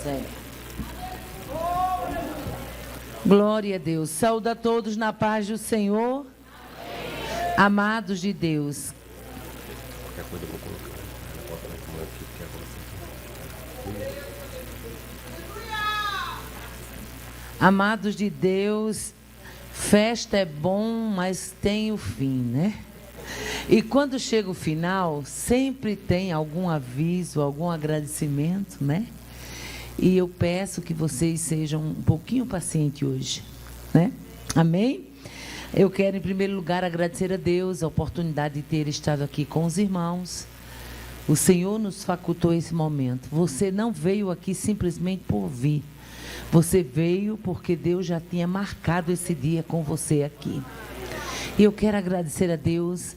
Certo. Glória a Deus. Saúde a todos na paz do Senhor. Amém. Amados de Deus. Qualquer coisa eu vou colocar. Amados de Deus, festa é bom, mas tem o fim, né? E quando chega o final, sempre tem algum aviso, algum agradecimento, né? E eu peço que vocês sejam um pouquinho pacientes hoje, né? Amém? Eu quero, em primeiro lugar, agradecer a Deus a oportunidade de ter estado aqui com os irmãos. O Senhor nos facultou esse momento. Você não veio aqui simplesmente por vir. Você veio porque Deus já tinha marcado esse dia com você aqui. E eu quero agradecer a Deus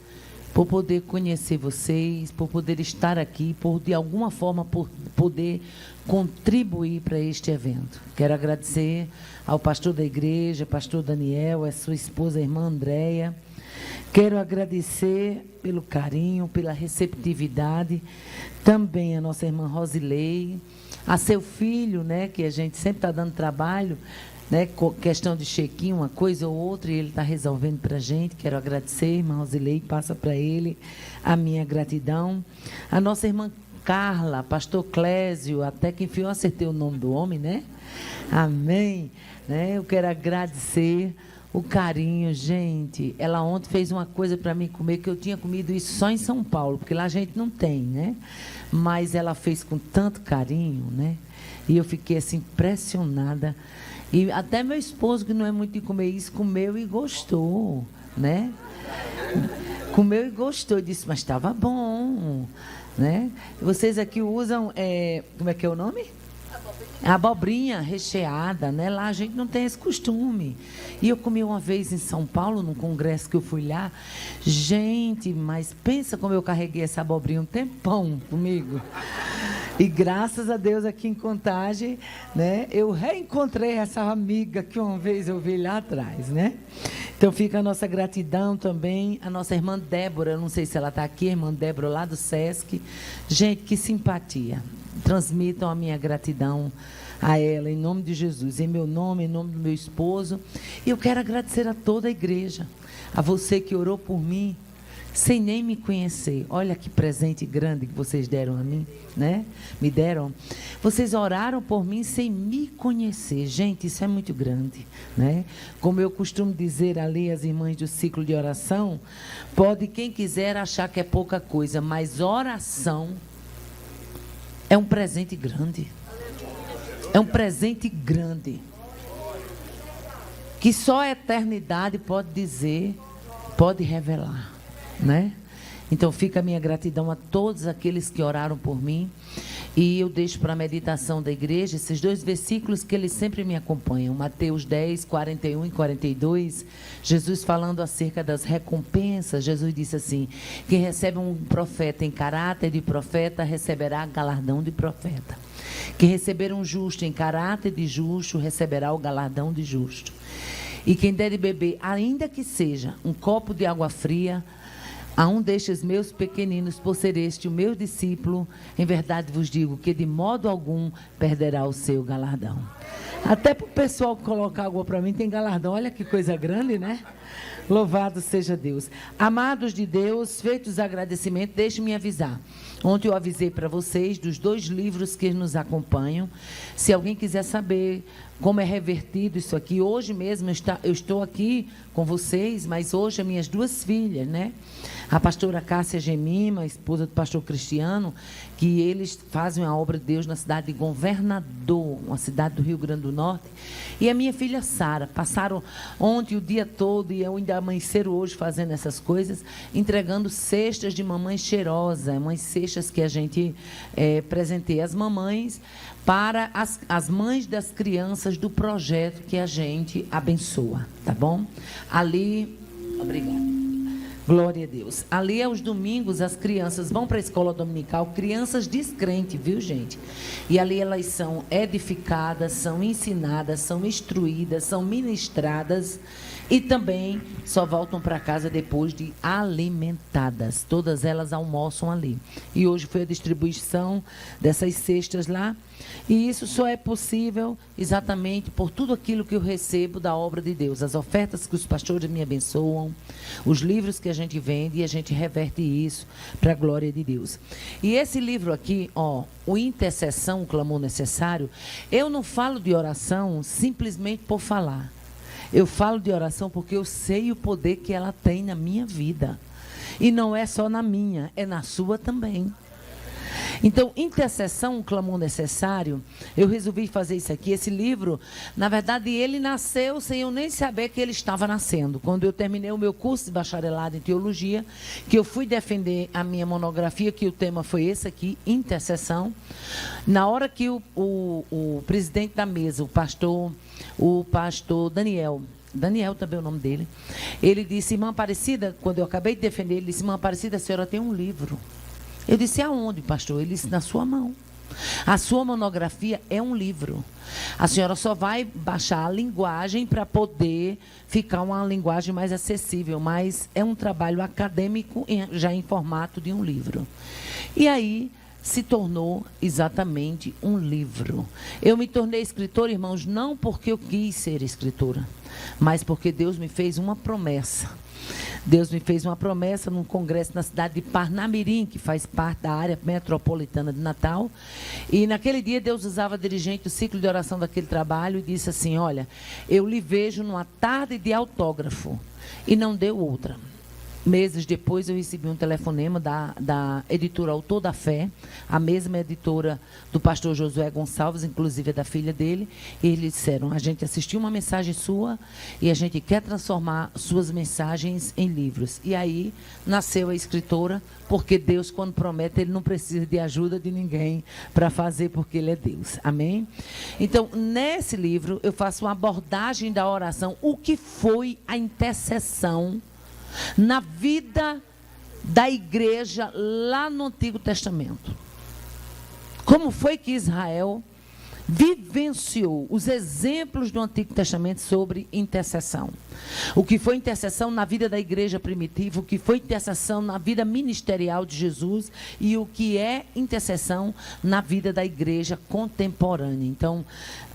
por poder conhecer vocês, por poder estar aqui, por de alguma forma por poder contribuir para este evento. Quero agradecer ao pastor da igreja, pastor Daniel, a sua esposa, a irmã Andréia. Quero agradecer pelo carinho, pela receptividade, também a nossa irmã Rosilei, a seu filho, né, que a gente sempre está dando trabalho, né, questão de chequinho, uma coisa ou outra, e ele está resolvendo para a gente. Quero agradecer, irmã Rosilei, passa para ele a minha gratidão. A nossa irmã Carla, pastor Clésio, até que enfim eu acertei o nome do homem, né? Amém. Né? Eu quero agradecer o carinho, gente. Ela ontem fez uma coisa para mim comer, que eu tinha comido isso só em São Paulo, porque lá a gente não tem, né? Mas ela fez com tanto carinho, né? E eu fiquei assim impressionada. E até meu esposo, que não é muito de comer isso, comeu e gostou, né? Comeu e gostou, disse, mas estava bom, né? Vocês aqui usam, como é que é o nome? Abobrinha recheada, né? Lá a gente não tem esse costume. E eu comi uma vez em São Paulo, num congresso que eu fui lá. Gente, mas pensa como eu carreguei essa abobrinha um tempão comigo. E graças a Deus aqui em Contagem, né? Eu reencontrei essa amiga que uma vez eu vi lá atrás, né? Então fica a nossa gratidão também, a nossa irmã Débora, eu não sei se ela está aqui, a irmã Débora lá do Sesc. Gente, que simpatia. Transmitam a minha gratidão a ela, em nome de Jesus, em meu nome, em nome do meu esposo. E eu quero agradecer a toda a igreja, a você que orou por mim, sem nem me conhecer. Olha que presente grande que vocês deram a mim, né? Me deram. Vocês oraram por mim sem me conhecer. Gente, isso é muito grande, né? Como eu costumo dizer ali às irmãs do ciclo de oração, pode quem quiser achar que é pouca coisa, mas oração é um presente grande. É um presente grande. Que só a eternidade pode dizer, pode revelar, né? Então fica a minha gratidão a todos aqueles que oraram por mim. E eu deixo para a meditação da igreja esses dois versículos que eles sempre me acompanham. Mateus 10, 41 e 42. Jesus falando acerca das recompensas. Jesus disse assim, quem recebe um profeta em caráter de profeta, receberá galardão de profeta. Quem receber um justo em caráter de justo, receberá o galardão de justo. E quem der de beber, ainda que seja um copo de água fria, a um destes meus pequeninos, por ser este o meu discípulo, em verdade vos digo que de modo algum perderá o seu galardão. Até para o pessoal colocar água para mim tem galardão. Olha que coisa grande, né? Louvado seja Deus. Amados de Deus, feitos os agradecimentos, deixe-me avisar. Ontem eu avisei para vocês dos 2 livros que nos acompanham. Se alguém quiser saber como é revertido isso aqui, hoje mesmo eu estou aqui com vocês, mas hoje as minhas 2 filhas, né? A pastora Cássia Gemima, a esposa do pastor Cristiano, que eles fazem a obra de Deus na cidade de Governador, uma cidade do Rio Grande do Norte. E a minha filha Sara, passaram ontem o dia todo e eu ainda amanheceram hoje fazendo essas coisas, entregando cestas de mamãe cheirosa, umas cestas que a gente presenteia as mamães para as mães das crianças do projeto que a gente abençoa, tá bom? Ali, obrigada. Glória a Deus. Ali, aos domingos, as crianças vão para a escola dominical, crianças descrentes, viu, gente? E ali elas são edificadas, são ensinadas, são instruídas, são ministradas. E também só voltam para casa depois de alimentadas. Todas elas almoçam ali. E hoje foi a distribuição dessas cestas lá. E isso só é possível exatamente por tudo aquilo que eu recebo da obra de Deus. As ofertas que os pastores me abençoam, os livros que a gente vende e a gente reverte isso para a glória de Deus. E esse livro aqui, ó, o Intercessão, o Clamor Necessário, eu não falo de oração simplesmente por falar. Eu falo de oração porque eu sei o poder que ela tem na minha vida. E não é só na minha, é na sua também. Então, Intercessão, um Clamor Necessário, eu resolvi fazer isso aqui. Esse livro, na verdade, ele nasceu sem eu nem saber que ele estava nascendo. Quando eu terminei o meu curso de bacharelado em teologia, que eu fui defender a minha monografia, que o tema foi esse aqui, Intercessão. Na hora que o presidente da mesa, o pastor Daniel também é o nome dele, ele disse: irmã Aparecida, quando eu acabei de defender, ele disse: irmã Aparecida, a senhora tem um livro. Eu disse: aonde, pastor? Ele disse: na sua mão. A sua monografia é um livro. A senhora só vai baixar a linguagem para poder ficar uma linguagem mais acessível, mas é um trabalho acadêmico já em formato de um livro. E aí se tornou exatamente um livro. Eu me tornei escritora, irmãos, não porque eu quis ser escritora, mas porque Deus me fez uma promessa. Deus me fez uma promessa num congresso na cidade de Parnamirim, que faz parte da área metropolitana de Natal. E naquele dia Deus usava a dirigente do ciclo de oração daquele trabalho e disse assim: olha, eu lhe vejo numa tarde de autógrafo. E não deu outra. Meses depois eu recebi um telefonema da editora Autor da Fé, a mesma editora do pastor Josué Gonçalves, inclusive é da filha dele, e eles disseram: a gente assistiu uma mensagem sua e a gente quer transformar suas mensagens em livros. E aí nasceu a escritora, porque Deus, quando promete, ele não precisa de ajuda de ninguém para fazer, porque ele é Deus. Amém? Então, nesse livro eu faço uma abordagem da oração, o que foi a intercessão na vida da igreja lá no Antigo Testamento. Como foi que Israel vivenciou os exemplos do Antigo Testamento sobre intercessão. O que foi intercessão na vida da igreja primitiva, o que foi intercessão na vida ministerial de Jesus e o que é intercessão na vida da igreja contemporânea. Então,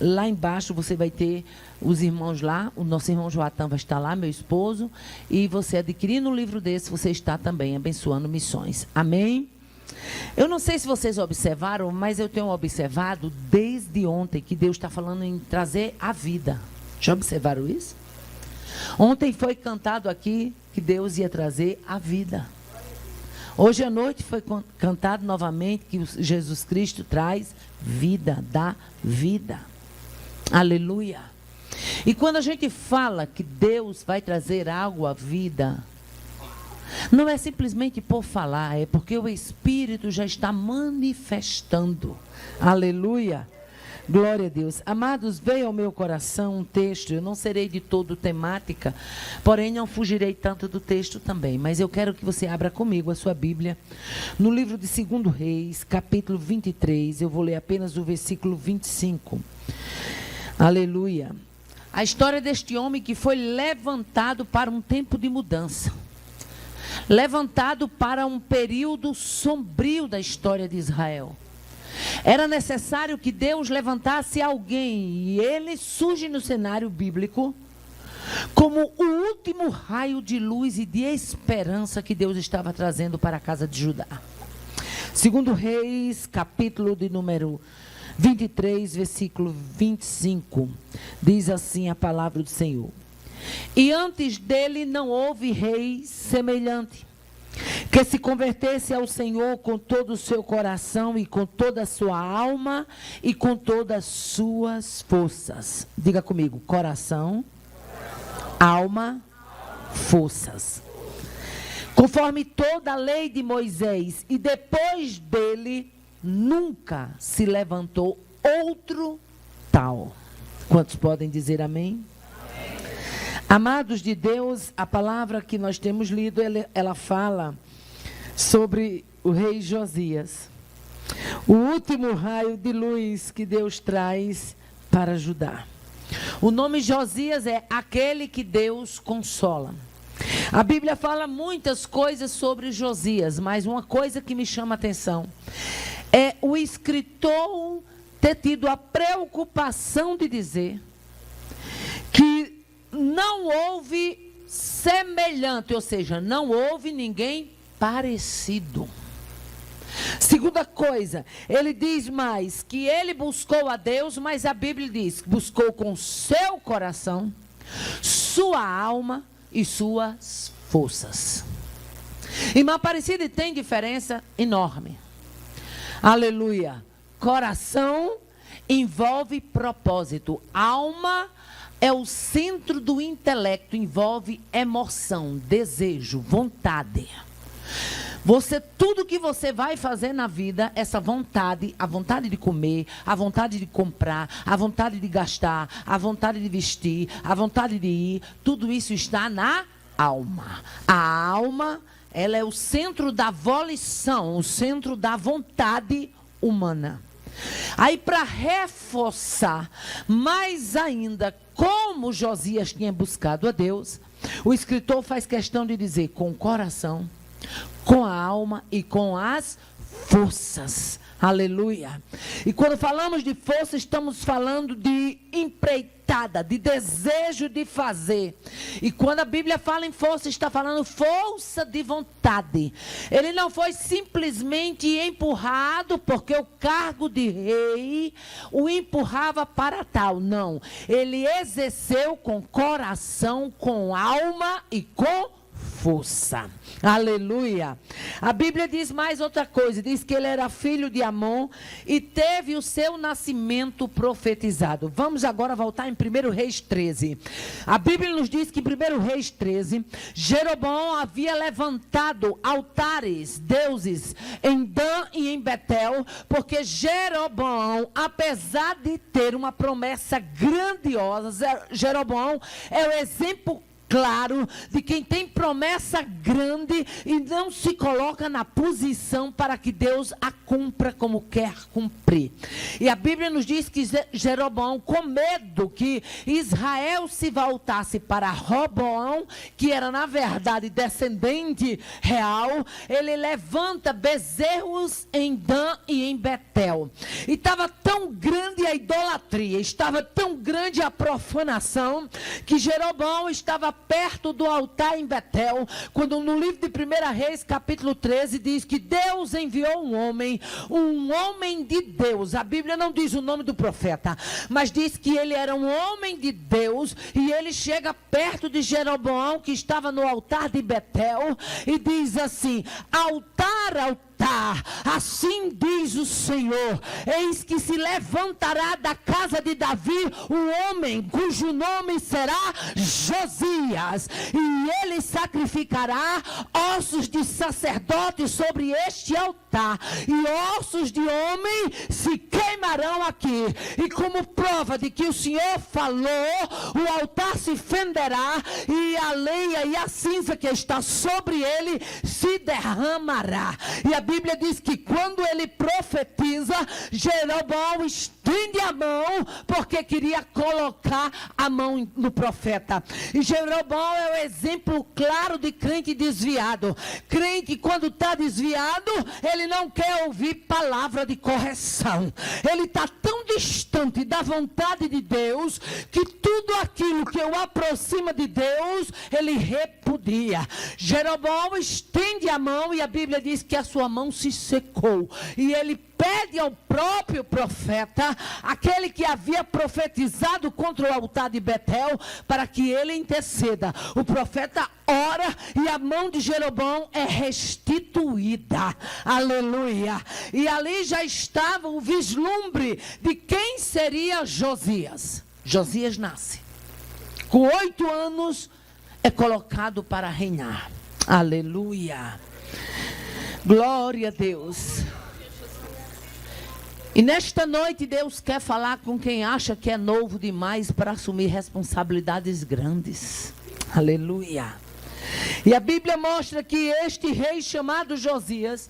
lá embaixo você vai ter os irmãos lá, o nosso irmão Joatã vai estar lá, meu esposo, e você adquirindo um livro desse, você está também abençoando missões. Amém? Eu não sei se vocês observaram, mas eu tenho observado desde ontem que Deus está falando em trazer a vida. Já observaram isso? Ontem foi cantado aqui que Deus ia trazer a vida. Hoje à noite foi cantado novamente que Jesus Cristo traz vida, dá vida. Aleluia. E quando a gente fala que Deus vai trazer algo à vida, não é simplesmente por falar, é porque o Espírito já está manifestando. Aleluia. Glória a Deus. Amados, veio ao meu coração um texto, eu não serei de todo temática, porém não fugirei tanto do texto também, mas eu quero que você abra comigo a sua Bíblia, no livro de 2 Reis, capítulo 23, eu vou ler apenas o versículo 25. Aleluia. A história deste homem que foi levantado para um tempo de mudança. Levantado para um período sombrio da história de Israel. Era necessário que Deus levantasse alguém, e ele surge no cenário bíblico como o último raio de luz e de esperança que Deus estava trazendo para a casa de Judá. 2 Reis, capítulo de número 23, versículo 25, diz assim a palavra do Senhor: e antes dele não houve rei semelhante, que se convertesse ao Senhor com todo o seu coração e com toda a sua alma e com todas as suas forças. Diga comigo: coração, alma, forças. Conforme toda a lei de Moisés, e depois dele nunca se levantou outro tal. Quantos podem dizer amém? Amados de Deus, a palavra que nós temos lido, ela fala sobre o rei Josias. O último raio de luz que Deus traz para Judá. O nome Josias é aquele que Deus consola. A Bíblia fala muitas coisas sobre Josias, mas uma coisa que me chama a atenção é o escritor ter tido a preocupação de dizer que não houve semelhante, ou seja, não houve ninguém parecido. Segunda coisa, ele diz mais que ele buscou a Deus, mas a Bíblia diz que buscou com seu coração, sua alma e suas forças. Irmã Aparecida, tem diferença enorme. Aleluia. Coração envolve propósito. Alma é o centro do intelecto, envolve emoção, desejo, vontade. Tudo que você vai fazer na vida, essa vontade, a vontade de comer, a vontade de comprar, a vontade de gastar, a vontade de vestir, a vontade de ir, tudo isso está na alma. A alma, ela é o centro da volição, o centro da vontade humana. Aí, para reforçar mais ainda como Josias tinha buscado a Deus, o escritor faz questão de dizer com o coração, com a alma e com as forças. Aleluia. E quando falamos de força, estamos falando de empreitada, de desejo de fazer. E quando a Bíblia fala em força, está falando força de vontade. Ele não foi simplesmente empurrado porque o cargo de rei o empurrava para tal. Não. Ele exerceu com coração, com alma e com força. Aleluia. A Bíblia diz mais outra coisa. Diz que ele era filho de Amon e teve o seu nascimento profetizado. Vamos agora voltar em 1 Reis 13. A Bíblia nos diz que em 1 Reis 13, Jeroboão havia levantado altares, deuses, em Dan e em Betel, porque Jeroboão, apesar de ter uma promessa grandiosa, Jeroboão é o exemplo claro de quem tem promessa grande e não se coloca na posição para que Deus a cumpra como quer cumprir. E a Bíblia nos diz que Jeroboão, com medo que Israel se voltasse para Roboão, que era na verdade descendente real, ele levanta bezerros em Dan e em Betel. E estava tão grande a idolatria, estava tão grande a profanação, que Jeroboão estava perto do altar em Betel, quando no livro de 1 Reis, capítulo 13, diz que Deus enviou um homem de Deus. A Bíblia não diz o nome do profeta, mas diz que ele era um homem de Deus, e ele chega perto de Jeroboão, que estava no altar de Betel, e diz assim: altar, altar, assim diz o Senhor, eis que se levantará da casa de Davi um homem cujo nome será Josias, e ele sacrificará ossos de sacerdote sobre este altar, e ossos de homem se queimarão aqui, e como prova de que o Senhor falou, o altar se fenderá, e a lenha e a cinza que está sobre ele se derramará. E a Bíblia diz que quando ele profetiza, Jeroboão estende a mão, porque queria colocar a mão no profeta. E Jeroboão é o exemplo claro de crente desviado. Crente, quando está desviado, ele não quer ouvir palavra de correção. Ele está tão distante da vontade de Deus, que tudo aquilo que o aproxima de Deus, ele repudia. Jeroboão estende a mão, e a Bíblia diz que a sua mão se secou, e ele pede ao próprio profeta, aquele que havia profetizado contra o altar de Betel, para que ele interceda. O profeta ora, e a mão de Jeroboão é restituída. Aleluia. E ali já estava o vislumbre de quem seria Josias. Josias nasce, com 8 anos é colocado para reinar. Aleluia. Glória a Deus. E nesta noite Deus quer falar com quem acha que é novo demais para assumir responsabilidades grandes. Aleluia. E a Bíblia mostra que este rei chamado Josias,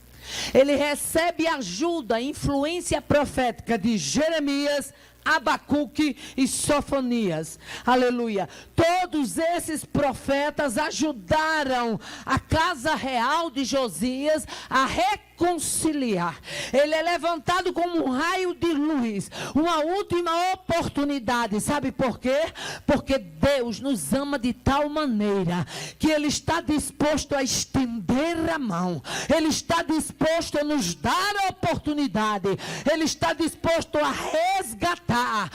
ele recebe ajuda, influência profética de Jeremias, Abacuque e Sofonias. Aleluia. Todos esses profetas ajudaram a casa real de Josias a reconciliar. Ele é levantado como um raio de luz, uma última oportunidade. Sabe por quê? Porque Deus nos ama de tal maneira que Ele está disposto a estender a mão. Ele está disposto a nos dar a oportunidade. Ele está disposto a resgatar,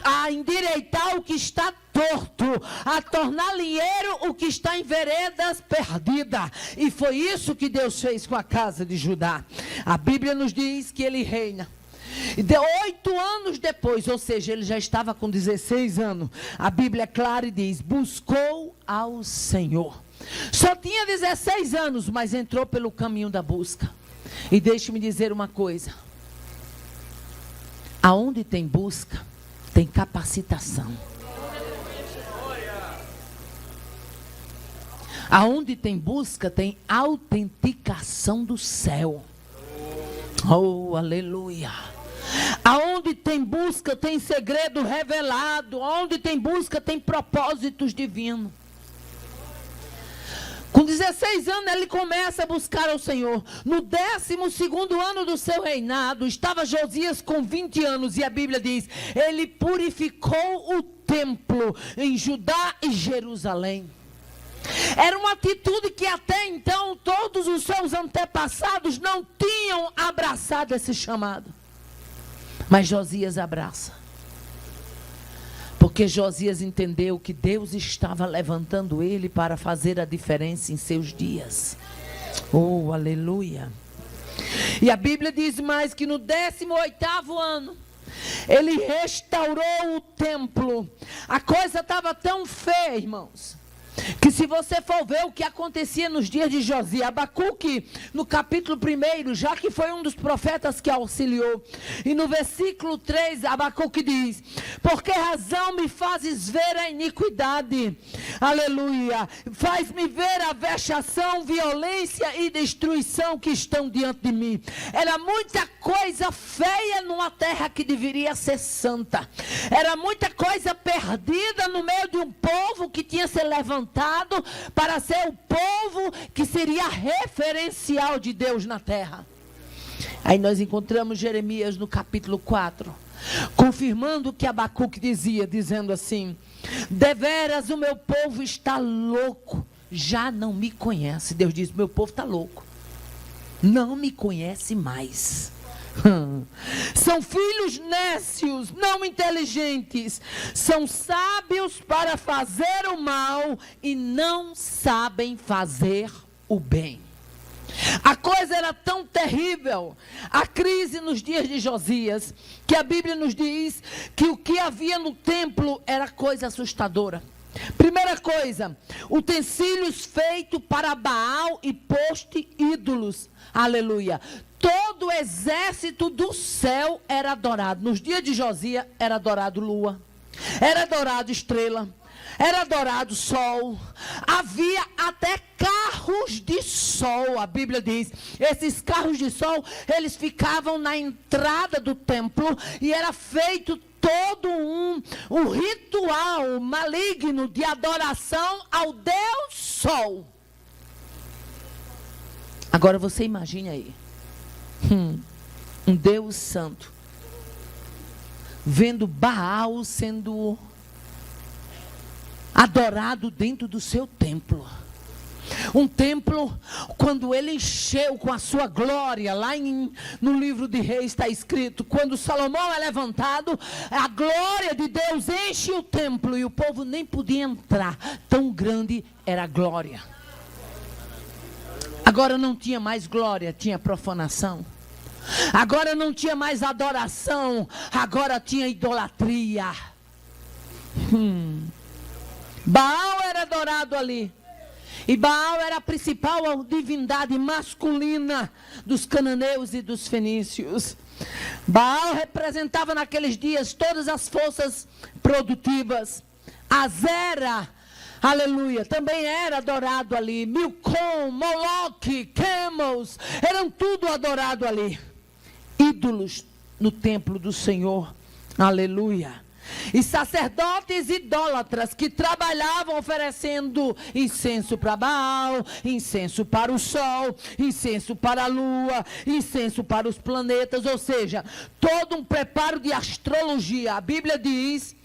a endireitar o que está torto, a tornar linheiro o que está em veredas perdidas. E foi isso que Deus fez com a casa de Judá. A Bíblia nos diz que ele reina. E 8 anos depois, ou seja, ele já estava com 16 anos. A Bíblia é clara e diz: buscou ao Senhor. Só tinha 16 anos, mas entrou pelo caminho da busca. E deixe-me dizer uma coisa: aonde tem busca, tem capacitação. Aonde tem busca, tem autenticação do céu. Oh, aleluia. Aonde tem busca, tem segredo revelado. Aonde tem busca, tem propósitos divinos. Com 16 anos ele começa a buscar ao Senhor. No 12º ano do seu reinado, estava Josias com 20 anos. E a Bíblia diz: ele purificou o templo em Judá e Jerusalém. Era uma atitude que até então todos os seus antepassados não tinham abraçado esse chamado. Mas Josias abraça. Porque Josias entendeu que Deus estava levantando ele para fazer a diferença em seus dias. Oh, aleluia. E a Bíblia diz mais que no 18º ano, ele restaurou o templo. A coisa estava tão feia, irmãos, que se você for ver o que acontecia nos dias de Josias, Abacuque, no capítulo 1, já que foi um dos profetas que auxiliou, e no versículo 3, Abacuque diz: por que razão me fazes ver a iniquidade? Aleluia. Faz-me ver a vexação, violência e destruição que estão diante de mim. Era muita coisa feia numa terra que deveria ser santa. Era muita coisa perdida no meio de um povo que tinha se levantado para ser o povo que seria referencial de Deus na terra. Aí nós encontramos Jeremias no capítulo 4, confirmando o que Abacuque dizia, dizendo assim: deveras o meu povo está louco, já não me conhece. Deus diz: meu povo está louco, não me conhece mais. São filhos nécios, não inteligentes. São sábios para fazer o mal e não sabem fazer o bem. A coisa era tão terrível, a crise nos dias de Josias, que a Bíblia nos diz que o que havia no templo era coisa assustadora. Primeira coisa, utensílios feitos para Baal e poste ídolos. Aleluia. Todo o exército do céu era adorado. Nos dias de Josias era adorado lua, era adorado estrela, era adorado sol. Havia até carros de sol. A Bíblia diz: esses carros de sol, eles ficavam na entrada do templo e era feito todo um ritual maligno de adoração ao Deus Sol. Agora você imagine aí, um Deus santo vendo Baal sendo adorado dentro do seu templo. Um templo, quando ele encheu com a sua glória, lá no livro de Reis está escrito, quando Salomão é levantado, a glória de Deus enche o templo e o povo nem podia entrar, tão grande era a glória. Agora não tinha mais glória, tinha profanação. Agora não tinha mais adoração, agora tinha idolatria. Baal era adorado ali. E Baal era a principal divindade masculina dos cananeus e dos fenícios. Baal representava naqueles dias todas as forças produtivas. Azera, aleluia, também era adorado ali. Milcom, Moloque, Quemos, eram tudo adorado ali. Ídolos no templo do Senhor. Aleluia. E sacerdotes idólatras que trabalhavam oferecendo incenso para Baal, incenso para o sol, incenso para a lua, incenso para os planetas, ou seja, todo um preparo de astrologia. A Bíblia diz,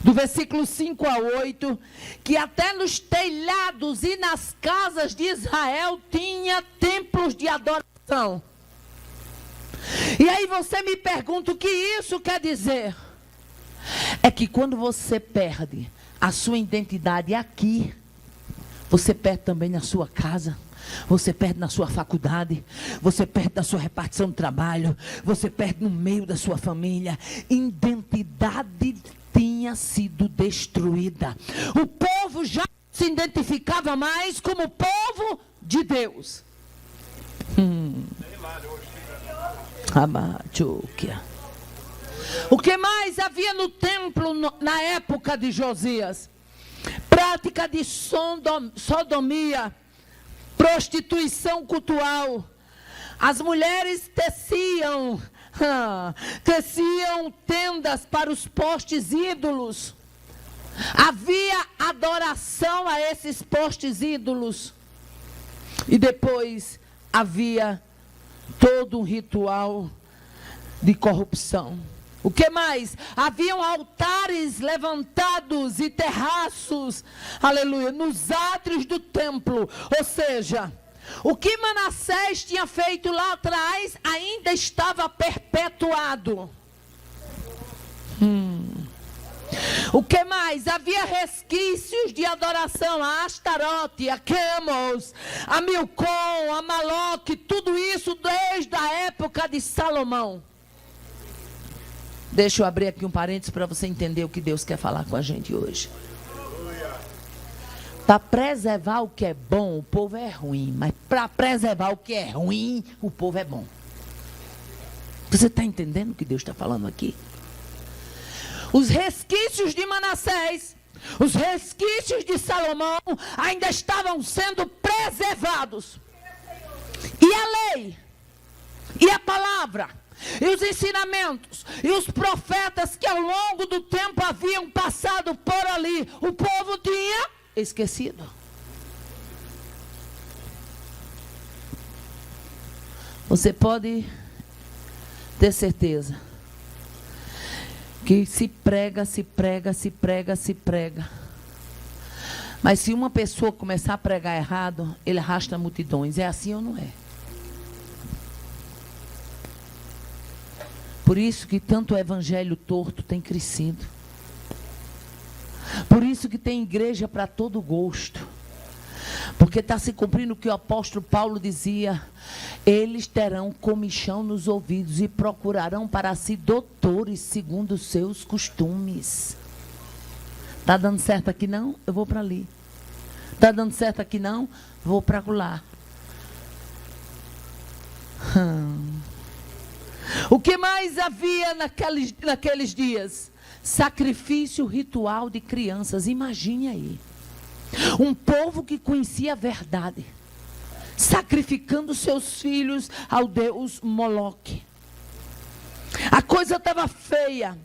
do versículo 5 a 8, que até nos telhados e nas casas de Israel tinha templos de adoração. E aí você me pergunta o que isso quer dizer? É que quando você perde a sua identidade aqui, você perde também na sua casa, você perde na sua faculdade, você perde na sua repartição de trabalho, você perde no meio da sua família. Identidade tinha sido destruída. O povo já se identificava mais como povo de Deus. O que mais havia no templo na época de Josias? Prática de sodomia, prostituição cultural. As mulheres teciam tendas para os postes ídolos. Havia adoração a esses postes ídolos. E depois havia todo um ritual de corrupção. O que mais? Haviam altares levantados e terraços, aleluia, nos átrios do templo. Ou seja, o que Manassés tinha feito lá atrás ainda estava perpetuado. O que mais? Havia resquícios de adoração a Astarote, a Quemos, a Milcom, a Maloque, tudo isso desde a época de Salomão. Deixa eu abrir aqui um parênteses para você entender o que Deus quer falar com a gente hoje. Para preservar o que é bom, o povo é ruim. Mas para preservar o que é ruim, o povo é bom. Você está entendendo o que Deus está falando aqui? Os resquícios de Manassés, os resquícios de Salomão ainda estavam sendo preservados. E a lei, e a palavra, e os ensinamentos, e os profetas que ao longo do tempo haviam passado por ali, o povo tinha esquecido. Você pode ter certeza que se prega, se prega, se prega, se prega. Mas se uma pessoa começar a pregar errado, ele arrasta multidões. É assim ou não é? Por isso que tanto o evangelho torto tem crescido. Por isso que tem igreja para todo gosto. Porque está se cumprindo o que o apóstolo Paulo dizia. Eles terão comichão nos ouvidos e procurarão para si doutores segundo os seus costumes. Está dando certo aqui não? Eu vou para ali. Está dando certo aqui não? Vou para lá. O que mais havia naqueles dias? Sacrifício ritual de crianças. Imagine aí. Um povo que conhecia a verdade, sacrificando seus filhos ao deus Moloque. A coisa estava feia.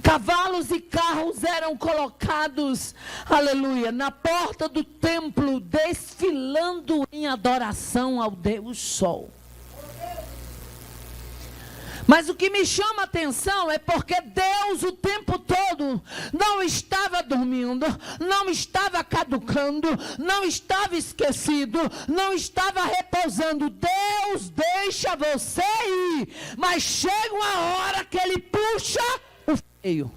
Cavalos e carros eram colocados, aleluia, na porta do templo, desfilando em adoração ao Deus Sol. Mas o que me chama a atenção é porque Deus o tempo todo não estava dormindo, não estava caducando, não estava esquecido, não estava repousando. Deus deixa você ir, mas chega uma hora que Ele puxa o freio.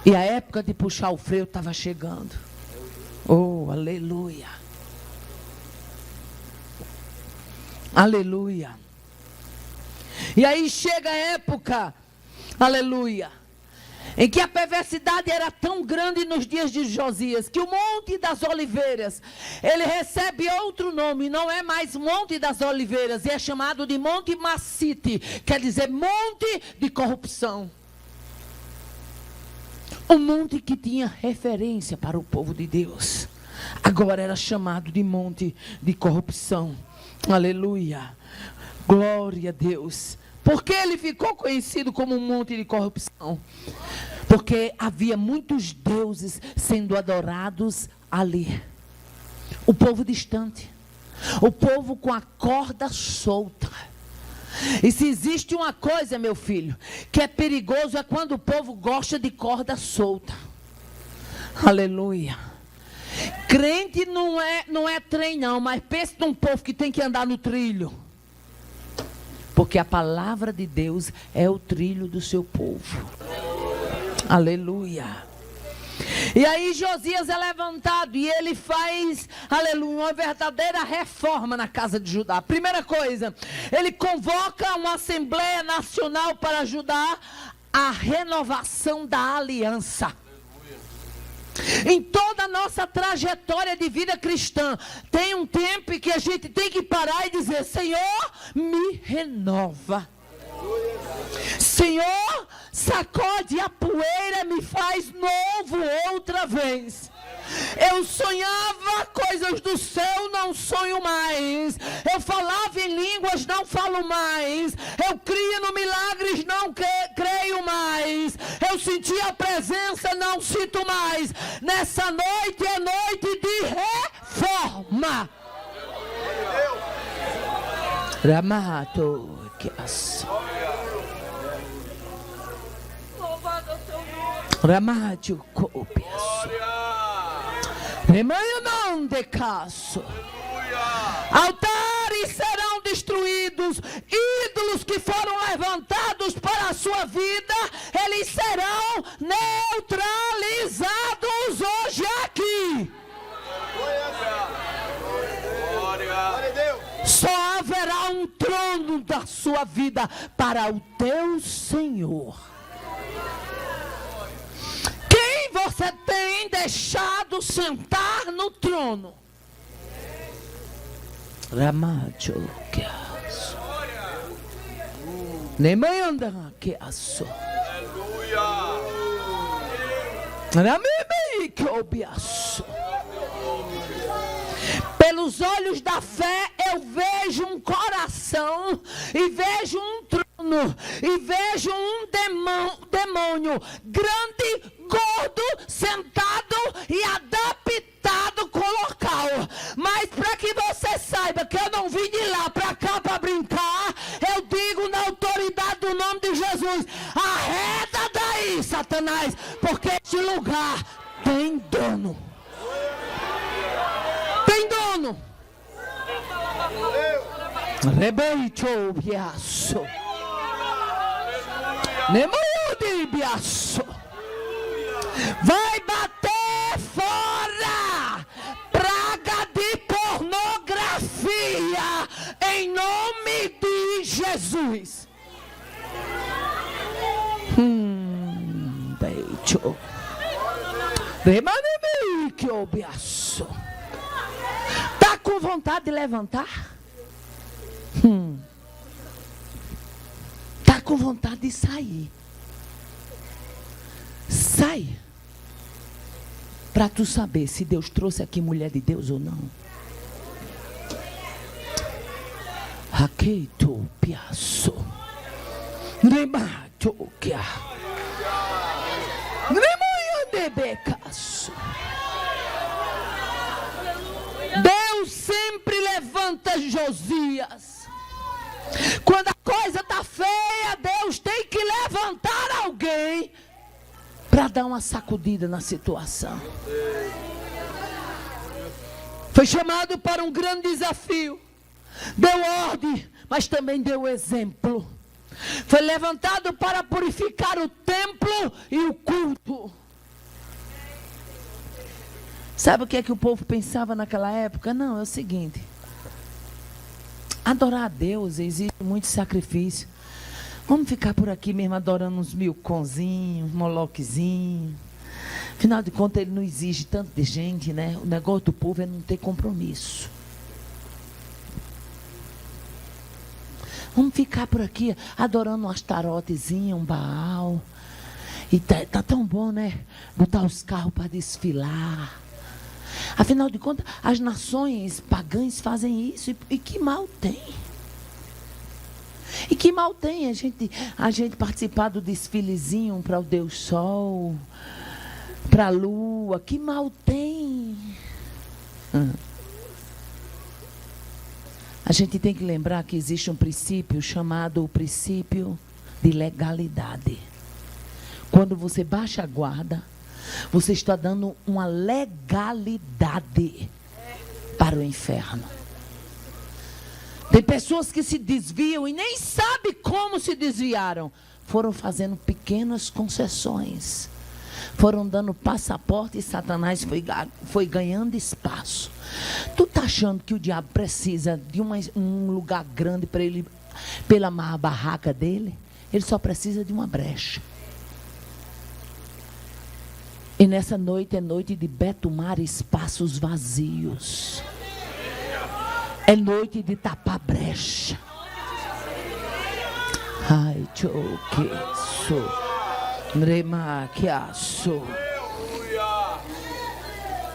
E a época de puxar o freio estava chegando. Oh, aleluia. Aleluia. E aí chega a época, aleluia, em que a perversidade era tão grande nos dias de Josias, que o Monte das Oliveiras, ele recebe outro nome, não é mais Monte das Oliveiras, e é chamado de Monte Massite, quer dizer monte de corrupção. Um monte que tinha referência para o povo de Deus, agora era chamado de monte de corrupção. Aleluia, glória a Deus. Por que ele ficou conhecido como um monte de corrupção? Porque havia muitos deuses sendo adorados ali. O povo distante. O povo com a corda solta. E se existe uma coisa, meu filho, que é perigoso, é quando o povo gosta de corda solta. Aleluia. Crente não é trem não, mas pense num povo que tem que andar no trilho. Porque a palavra de Deus é o trilho do seu povo. Aleluia. E aí Josias é levantado e ele faz, aleluia, uma verdadeira reforma na casa de Judá. Primeira coisa, ele convoca uma Assembleia Nacional para ajudar a renovação da aliança. Em toda a nossa trajetória de vida cristã, tem um tempo em que a gente tem que parar e dizer: Senhor, me renova. Senhor, sacode a poeira, me faz novo outra vez. Eu sonhava coisas do céu, não sonho mais. Eu falava em línguas, não falo mais. Eu cria no milagres, não creio mais. Eu sentia a presença, não sinto mais. Nessa noite é noite de reforma. Ramato que Ramádio copiaço. Remanho não de caso. Altares serão destruídos. Ídolos que foram levantados para a sua vida, eles serão neutralizados hoje aqui. Só haverá um trono da sua vida para o teu Senhor. Quem você tem deixado sentar no trono? Ramádio que aço. Nemanhanda que aço. Ramimi que obiaço. Pelos olhos da fé eu vejo um coração e vejo um trono e vejo um demônio grande, gordo, sentado e adaptado com o local. Mas para que você saiba que eu não vim de lá para cá para brincar, eu digo na autoridade do nome de Jesus: arreda daí, Satanás, porque este lugar tem dono. Tem dono. Rebeito biaço. Nemoide biaço. Vai bater fora praga de pornografia em nome de Jesus. Beito. Remanemi que obiaço. Tá com vontade de levantar? Tá com vontade de sair? Sai. Para tu saber se Deus trouxe aqui mulher de Deus ou não. Raqueito piaço. Remato que a. Remanho de becaço. Deus sempre levanta Josias. Quando a coisa está feia, Deus tem que levantar alguém para dar uma sacudida na situação. Foi chamado para um grande desafio. Deu ordem, mas também deu exemplo. Foi levantado para purificar o templo e o culto. Sabe o que é que o povo pensava naquela época? Não, é o seguinte: adorar a Deus exige muito sacrifício. Vamos ficar por aqui mesmo adorando uns milconzinhos, moloquezinhos. Afinal de contas, ele não exige tanto de gente, né? O negócio do povo é não ter compromisso. Vamos ficar por aqui adorando um astarotezinho, um Baal. E tá tão bom, né? Botar os carros para desfilar. Afinal de contas, as nações pagãs fazem isso. E que mal tem? E que mal tem a gente participar do desfilezinho para o Deus Sol, para a Lua. Que mal tem? A gente tem que lembrar que existe um princípio chamado o princípio de legalidade. Quando você baixa a guarda, você está dando uma legalidade para o inferno. Tem pessoas que se desviam e nem sabem como se desviaram. Foram fazendo pequenas concessões. Foram dando passaporte e Satanás foi ganhando espaço. Tu está achando que o diabo precisa de um lugar grande para ele, pela barraca dele? Ele só precisa de uma brecha. E nessa noite é noite de betumar espaços vazios. É noite de tapar brecha. Ai, choque, Rema que aço.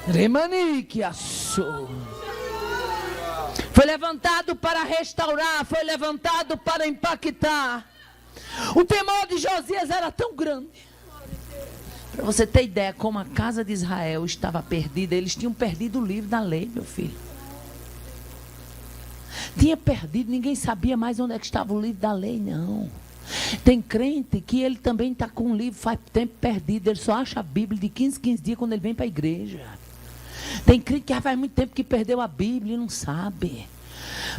Remani que aço. Foi levantado para restaurar, foi levantado para impactar. O temor de Josias era tão grande. Para você ter ideia como a casa de Israel estava perdida, eles tinham perdido o livro da lei, meu filho. Tinha perdido, ninguém sabia mais onde é que estava o livro da lei, não. Tem crente que ele também está com um livro faz tempo perdido, ele só acha a Bíblia de 15 dias quando ele vem para a igreja. Tem crente que já faz muito tempo que perdeu a Bíblia e não sabe.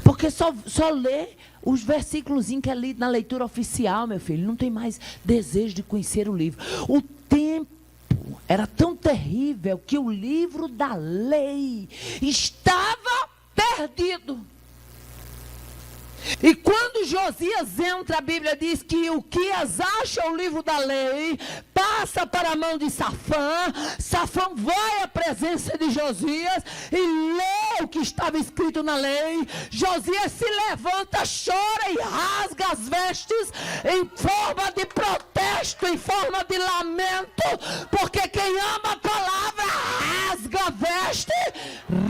Porque só lê os versículos que é lido na leitura oficial, meu filho. Não tem mais desejo de conhecer o livro. O tempo era tão terrível que o livro da lei estava perdido. E quando Josias entra, a Bíblia diz que o Quias acha o livro da lei, passa para a mão de Safã. Safã vai à presença de Josias e lê o que estava escrito na lei. Josias se levanta, chora e rasga as vestes em forma de protesto, em forma de lamento, porque quem ama a palavra rasga a veste.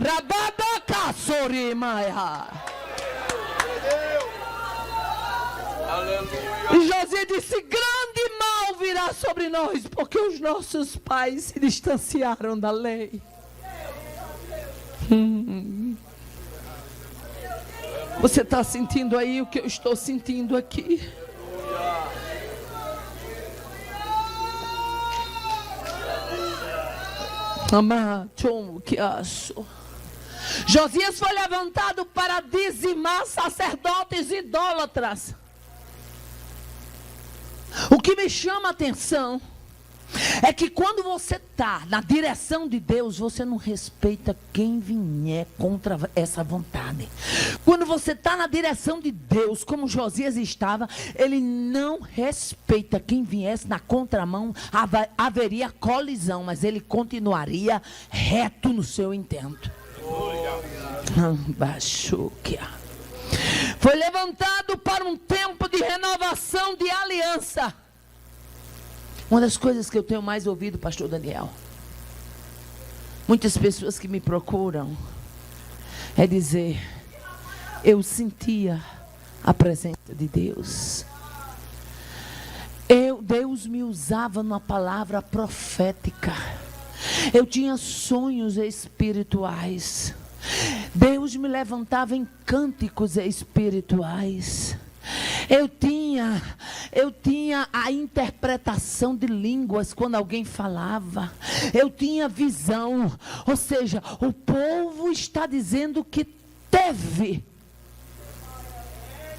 Rabadacaçorimaia. E Josias disse: grande mal virá sobre nós, porque os nossos pais se distanciaram da lei. Você está sentindo aí o que eu estou sentindo aqui? Josias foi levantado para dizimar sacerdotes idólatras. O que me chama a atenção é que quando você está na direção de Deus, você não respeita quem vier contra essa vontade. Quando você está na direção de Deus, como Josias estava, ele não respeita quem viesse na contramão. Haveria colisão, mas ele continuaria reto no seu intento. Foi levantado para um tempo de renovação de aliança. Uma das coisas que eu tenho mais ouvido, pastor Daniel, muitas pessoas que me procuram, é dizer: eu sentia a presença de Deus. Deus me usava numa palavra profética. Eu tinha sonhos espirituais. Deus me levantava em cânticos espirituais. Eu tinha a interpretação de línguas quando alguém falava. Eu tinha visão. Ou seja, o povo está dizendo que teve,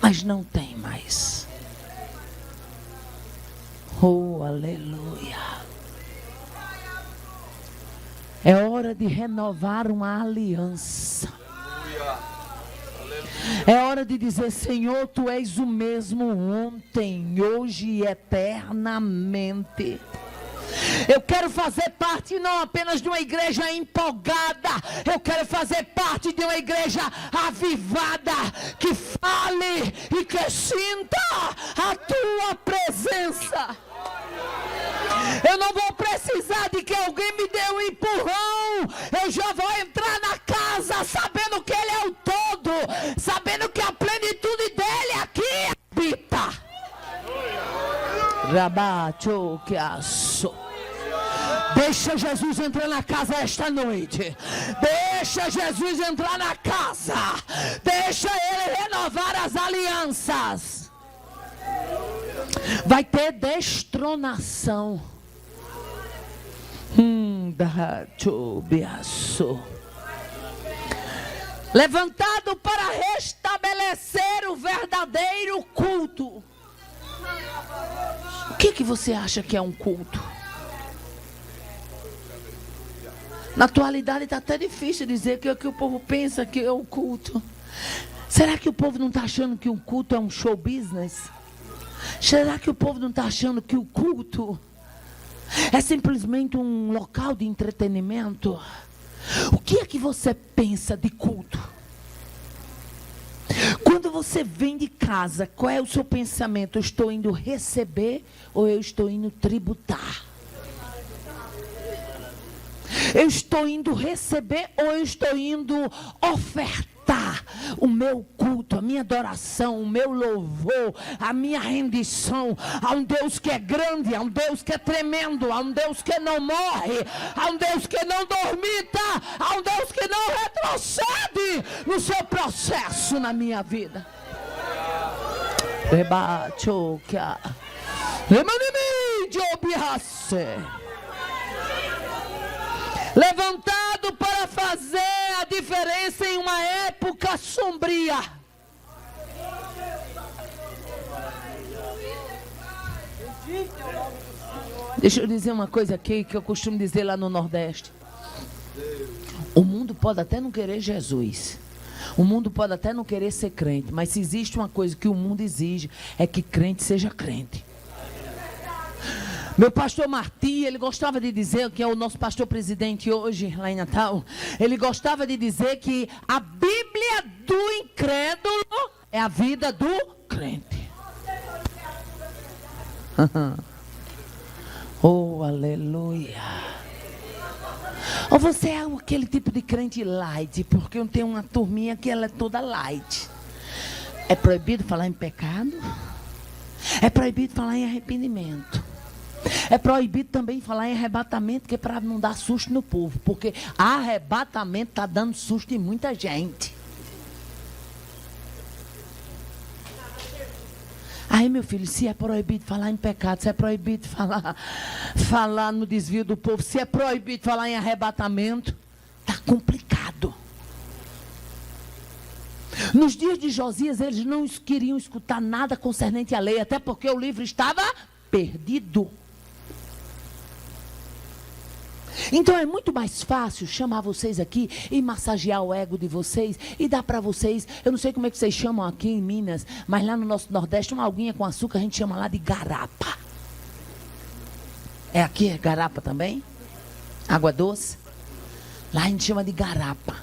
mas não tem mais. Oh, aleluia. É hora de renovar uma aliança. É hora de dizer: Senhor, Tu és o mesmo ontem, hoje e eternamente. Eu quero fazer parte não apenas de uma igreja empolgada. Eu quero fazer parte de uma igreja avivada, que fale e que sinta a Tua presença. Eu não vou precisar de que alguém me dê um empurrão. Eu já vou entrar na casa sabendo que Ele é o todo, sabendo que a plenitude dEle aqui habita. Rabacho que aço. Deixa Jesus entrar na casa esta noite. Deixa Jesus entrar na casa. Deixa Ele renovar as alianças. Vai ter destronação. Levantado para restabelecer o verdadeiro culto. O que você acha que é um culto? Na atualidade está até difícil dizer que é o que o povo pensa que é o culto. Será que o povo não está achando que o culto é um show business? Será que o povo não está achando que o culto é simplesmente um local de entretenimento? O que é que você pensa de culto? Quando você vem de casa, qual é o seu pensamento? Eu estou indo receber ou eu estou indo tributar? Eu estou indo receber ou eu estou indo ofertar o meu culto, a minha adoração, o meu louvor, a minha rendição a um Deus que é grande, a um Deus que é tremendo, a um Deus que não morre, a um Deus que não dormita, a um Deus que não retrocede no seu processo na minha vida. Levantado para fazer a diferença em uma época sombria. Deixa eu dizer uma coisa aqui que eu costumo dizer lá no Nordeste. O mundo pode até não querer Jesus. O mundo pode até não querer ser crente. Mas se existe uma coisa que o mundo exige, é que crente seja crente. Meu pastor Martim, ele gostava de dizer, que é o nosso pastor presidente hoje, lá em Natal, ele gostava de dizer que a Bíblia do incrédulo é a vida do crente. Oh, aleluia. Ou você é aquele tipo de crente light, porque eu tenho uma turminha que ela é toda light. É proibido falar em pecado? É proibido falar em arrependimento? É proibido também falar em arrebatamento, que é para não dar susto no povo, porque arrebatamento está dando susto em muita gente. Aí, meu filho, se é proibido falar em pecado, se é proibido falar no desvio do povo, se é proibido falar em arrebatamento, está complicado. Nos dias de Josias, eles não queriam escutar nada concernente à lei, até porque o livro estava perdido. Então é muito mais fácil chamar vocês aqui e massagear o ego de vocês e dar para vocês, eu não sei como é que vocês chamam aqui em Minas, mas lá no nosso Nordeste, uma aguinha com açúcar a gente chama lá de garapa. É aqui, é garapa também? Água doce? Lá a gente chama de garapa.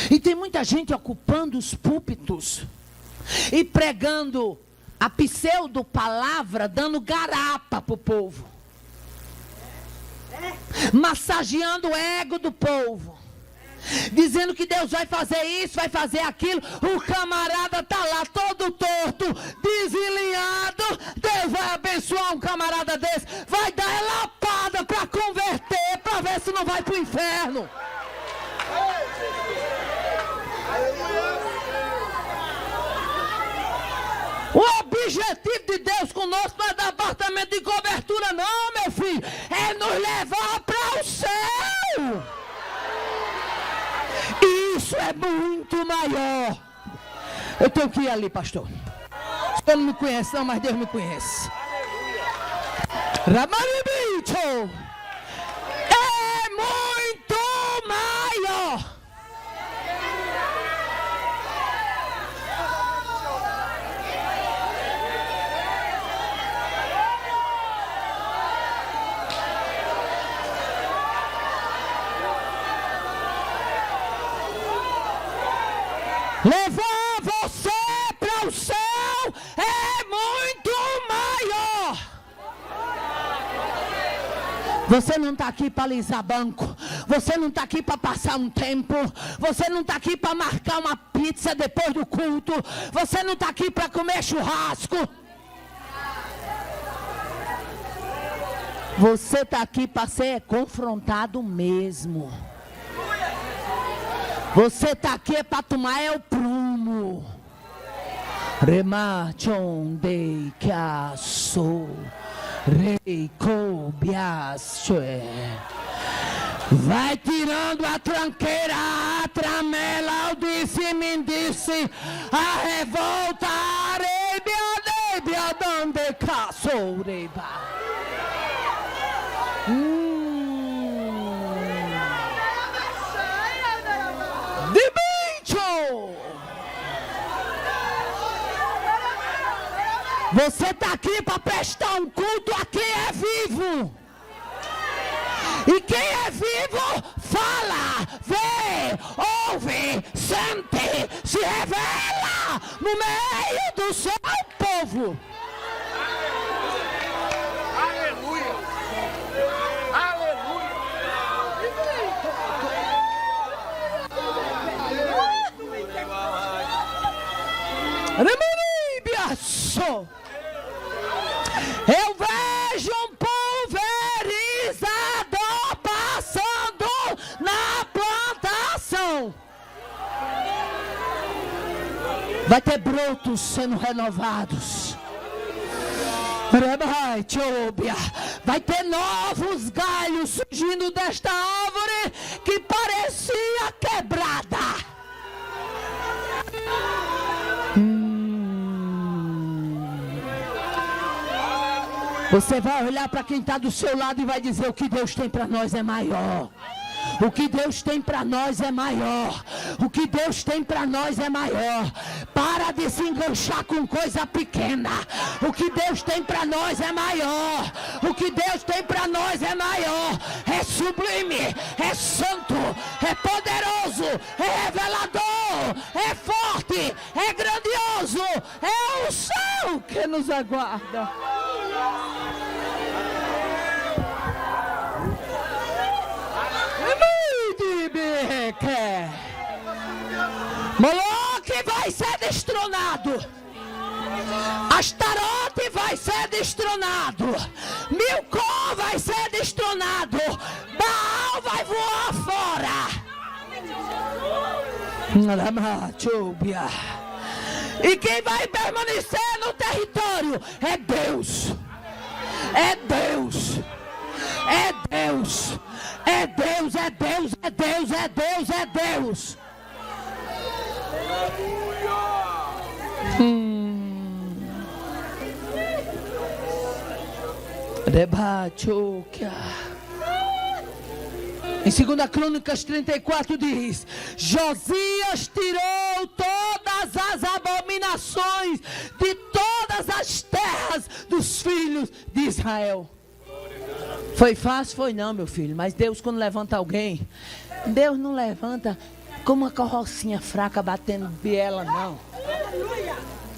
E tem muita gente ocupando os púlpitos e pregando a pseudo-palavra, dando garapa para o povo. Massageando o ego do povo. Dizendo que Deus vai fazer isso, vai fazer aquilo. O camarada está lá todo torto, desalinhado. Deus vai abençoar um camarada desse. Vai dar lapada para converter, para ver se não vai para o inferno. O objetivo de Deus conosco não é dar apartamento de cobertura, não, meu filho. É nos levar para o céu. Isso é muito maior. Eu tenho que ir ali, pastor. O senhor não me conhece, não, mas Deus me conhece. Ramaribicho é muito maior. Levar você para o céu é muito maior. Você não está aqui para alisar banco. Você não está aqui para passar um tempo. Você não está aqui para marcar uma pizza depois do culto. Você não está aqui para comer churrasco. Você está aqui para ser confrontado mesmo. Você está aqui para tomar o prumo. Remachon que assou. Rei cobiaste. Vai tirando a tranqueira, a tramela, o disse-me-disse, a revolta, a arebia, donde caçou, reba. De bicho! Você está aqui para prestar um culto a quem é vivo. E quem é vivo, fala, vê, ouve, sente, se revela no meio do seu povo. Aleluia! Aleluia! Eu vejo um pulverizador passando na plantação. Vai ter brotos sendo renovados. Vai ter novos galhos surgindo desta árvore que parecia quebrada. Você vai olhar para quem está do seu lado e vai dizer: o que Deus tem para nós é maior. O que Deus tem para nós é maior. O que Deus tem para nós é maior. Para de se enganchar com coisa pequena. O que Deus tem para nós é maior. O que Deus tem para nós é maior. É sublime, é santo, é poderoso, é revelador, é forte, é grandioso. É o céu que nos aguarda. Moloque vai ser destronado. Astarote vai ser destronado. Milcom vai ser destronado. Baal vai voar fora. E quem vai permanecer no território é Deus. É Deus. É Deus. É Deus, é Deus, é Deus, é Deus, é Deus. Em 2 Crônicas 34 diz: Josias tirou todas as abominações de todas as terras dos filhos de Israel. Foi fácil? Foi não, meu filho. Mas Deus, quando levanta alguém, Deus não levanta como uma carrocinha fraca batendo biela, não.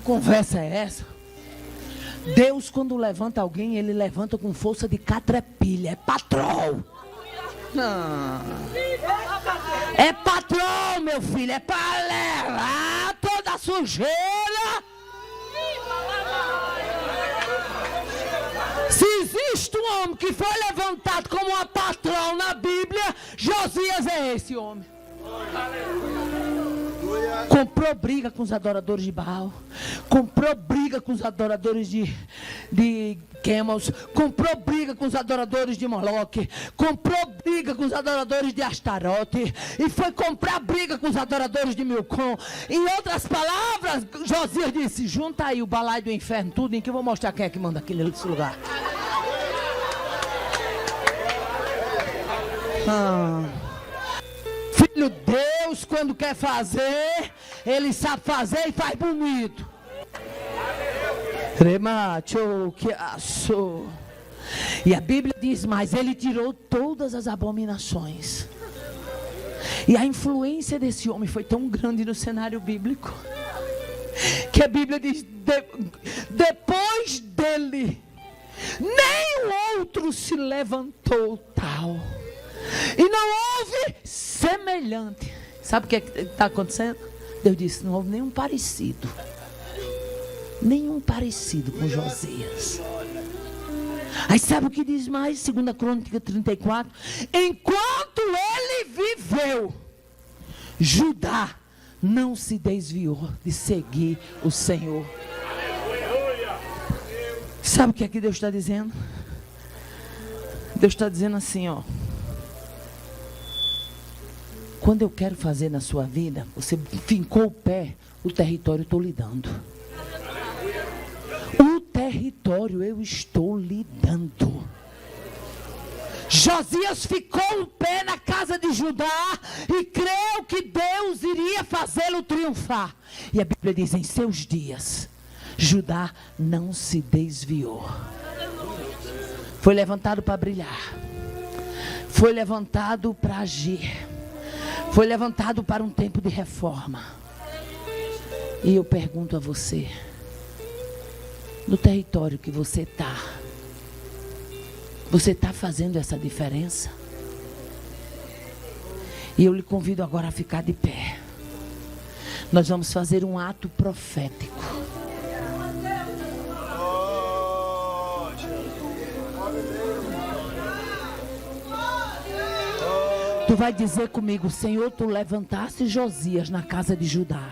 Conversa é essa? Deus, quando levanta alguém, Ele levanta com força de catrepilha. É patrão. É patrão, meu filho. É para levar toda a sujeira. Se existe um homem que foi levantado como uma patrão na Bíblia, Josias é esse homem. Comprou briga com os adoradores de Baal. Comprou briga com os adoradores de Quemos. Comprou briga com os adoradores de Moloque. Comprou briga com os adoradores de Astarote. E foi comprar briga com os adoradores de Milcom. Em outras palavras, Josias disse: junta aí o balaio do inferno tudo, em que eu vou mostrar quem é que manda aqui nesse lugar. Filho, Deus quando quer fazer, Ele sabe fazer e faz bonito. E a Bíblia diz: mas Ele tirou todas as abominações. E a influência desse homem foi tão grande no cenário bíblico, que a Bíblia diz: depois dele nenhum outro se levantou tal, e não houve semelhante. Sabe o que está acontecendo? Deus disse: não houve nenhum parecido. Nenhum parecido com Josias. Aí sabe o que diz mais? 2 Crônica 34. Enquanto ele viveu, Judá não se desviou de seguir o Senhor. Sabe o que é que Deus está dizendo? Deus está dizendo assim, ó. Quando eu quero fazer na sua vida, você fincou o pé, o território eu estou lhe dando. O território eu estou lhe dando. Josias ficou o pé na casa de Judá e creu que Deus iria fazê-lo triunfar. E a Bíblia diz, em seus dias, Judá não se desviou. Foi levantado para brilhar. Foi levantado para agir. Foi levantado para um tempo de reforma. E eu pergunto a você, no território que você está fazendo essa diferença? E eu lhe convido agora a ficar de pé. Nós vamos fazer um ato profético. Tu vai dizer comigo, Senhor, tu levantaste Josias na casa de Judá.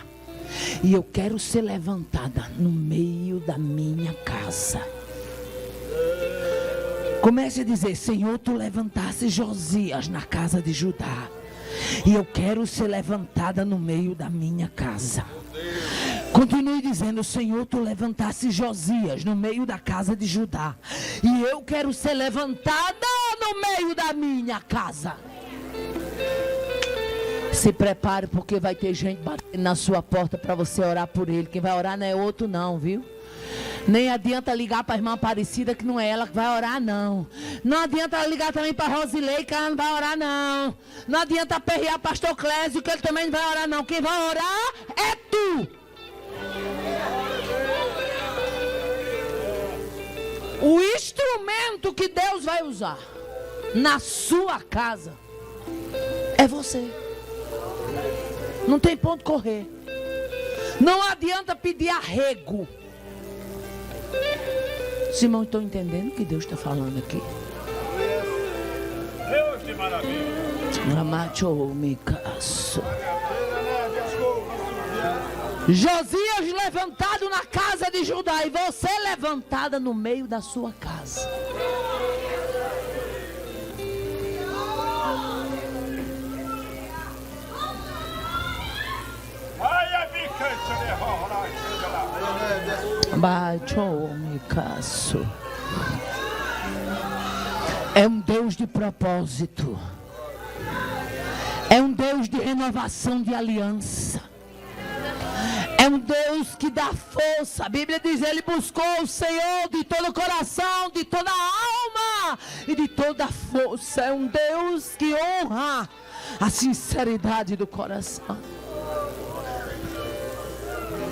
E eu quero ser levantada no meio da minha casa. Comece a dizer, Senhor, tu levantaste Josias na casa de Judá. E eu quero ser levantada no meio da minha casa. Continue dizendo, Senhor, tu levantaste Josias no meio da casa de Judá. E eu quero ser levantada no meio da minha casa. Se prepare, porque vai ter gente batendo na sua porta para você orar por ele. Quem vai orar não é outro não, viu? Nem adianta ligar para a irmã Aparecida, que não é ela que vai orar, não. Não adianta ligar também para Rosilei, que ela não vai orar, não. Não adianta aperrear pastor Clésio, que ele também não vai orar, não. Quem vai orar é tu. O instrumento que Deus vai usar na sua casa é você. Não tem ponto correr. Não adianta pedir arrego. Os irmãos estão entendendo o que Deus está falando aqui? Deus de maravilha. Josias levantado na casa de Judá e você levantada no meio da sua casa. É um Deus de propósito. É um Deus de renovação de aliança. É um Deus que dá força. A Bíblia diz, ele buscou o Senhor de todo o coração, de toda a alma e de toda a força. É um Deus que honra a sinceridade do coração.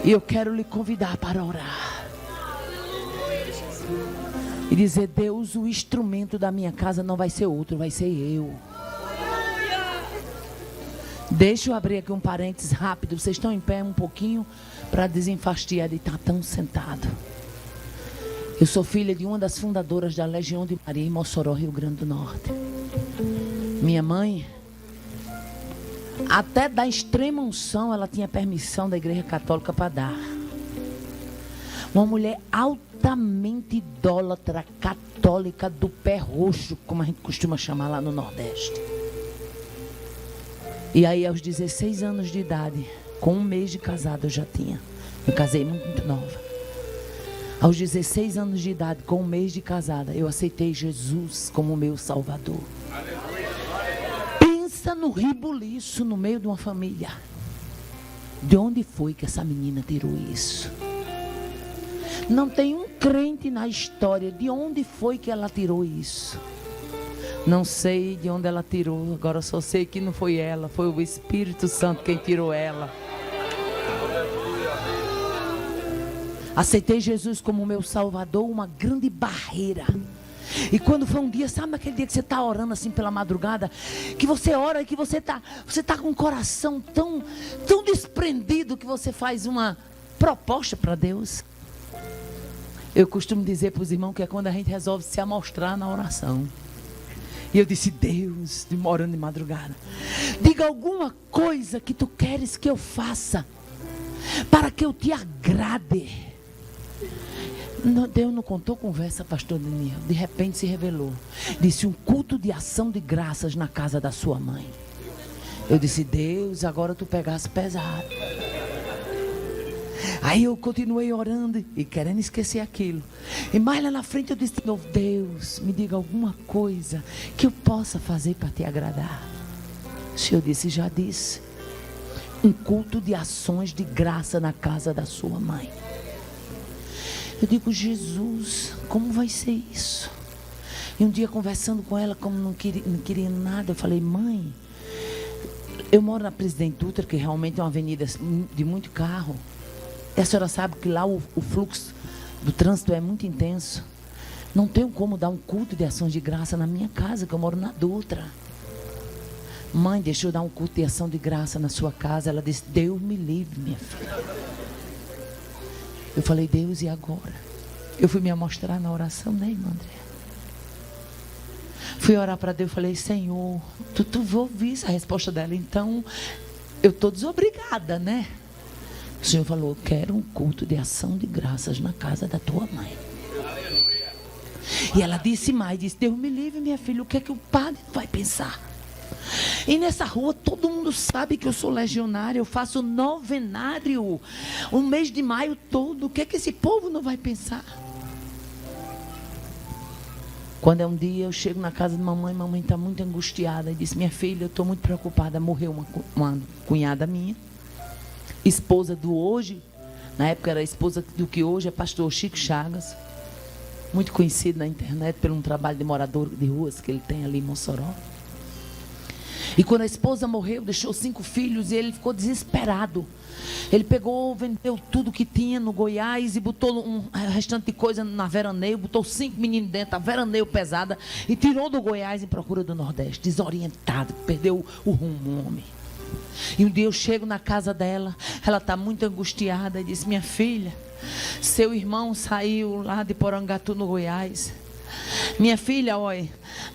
E eu quero lhe convidar para orar. E dizer, Deus, o instrumento da minha casa não vai ser outro, vai ser eu. Deixa eu abrir aqui um parênteses rápido. Vocês estão em pé um pouquinho para desenfastiar de estar tão sentado. Eu sou filha de uma das fundadoras da Legião de Maria em Mossoró, Rio Grande do Norte. Minha mãe, até da extrema unção, ela tinha permissão da Igreja Católica para dar. Uma mulher altamente idólatra, católica do pé roxo, como a gente costuma chamar lá no Nordeste. E aí, aos 16 anos de idade, com um mês de casado eu já tinha. Me casei muito nova. Aos 16 anos de idade, com um mês de casada, eu aceitei Jesus como meu Salvador. Pensa no ribuliço no meio de uma família. De onde foi que essa menina tirou isso? Não tem um crente na história. De onde foi que ela tirou isso? Não sei de onde ela tirou. Agora só sei que não foi ela. Foi o Espírito Santo quem tirou ela. Aceitei Jesus como meu Salvador. Uma grande barreira. E quando foi um dia, sabe aquele dia que você está orando assim pela madrugada, que você ora e que você tá com o coração tão desprendido que você faz uma proposta para Deus. Eu costumo dizer para os irmãos que é quando a gente resolve se amostrar na oração. E eu disse: Deus, orando de madrugada, diga alguma coisa que tu queres que eu faça, para que eu te agrade. Deus não contou conversa, pastor Daniel. De repente se revelou. Disse: um culto de ação de graças na casa da sua mãe. Eu disse: Deus, agora tu pegasse pesado. Aí eu continuei orando e querendo esquecer aquilo. E mais lá na frente eu disse: Deus, me diga alguma coisa que eu possa fazer para te agradar. O Senhor disse: já disse. Um culto de ações de graça na casa da sua mãe. Eu digo: Jesus, como vai ser isso? E um dia conversando com ela, como não queria nada, eu falei: mãe, eu moro na Presidente Dutra, que realmente é uma avenida de muito carro. E a senhora sabe que lá o fluxo do trânsito é muito intenso. Não tenho como dar um culto de ações de graça na minha casa, que eu moro na Dutra. Mãe, deixa eu dar um culto de ação de graça na sua casa. Ela disse: Deus me livre, minha filha. Eu falei: Deus, e agora? Eu fui me amostrar na oração, né, irmã André? Fui orar para Deus, falei: Senhor, tu vou ouvir a resposta dela, então eu estou desobrigada, né? O Senhor falou: eu quero um culto de ação de graças na casa da tua mãe. Aleluia. E ela disse mais, disse: Deus me livre, minha filha, o que é que o padre vai pensar? E nessa rua todo mundo sabe que eu sou legionária, eu faço novenário o mês de maio todo, o que é que esse povo não vai pensar? Quando é um dia eu chego na casa de mamãe está muito angustiada e disse: minha filha, eu estou muito preocupada. Morreu uma cunhada minha, esposa do hoje, na época era esposa do que hoje é pastor Chico Chagas, muito conhecido na internet pelo um trabalho de morador de ruas que ele tem ali em Mossoró. E quando a esposa morreu, deixou 5 filhos e ele ficou desesperado. Ele pegou, vendeu tudo que tinha no Goiás e botou um restante de coisa na veraneio, botou 5 meninos dentro, a veraneio pesada, e tirou do Goiás em procura do Nordeste, desorientado, perdeu o rumo, o homem. E um dia eu chego na casa dela, ela está muito angustiada, e disse: minha filha, seu irmão saiu lá de Porangatu, no Goiás. Minha filha, olha,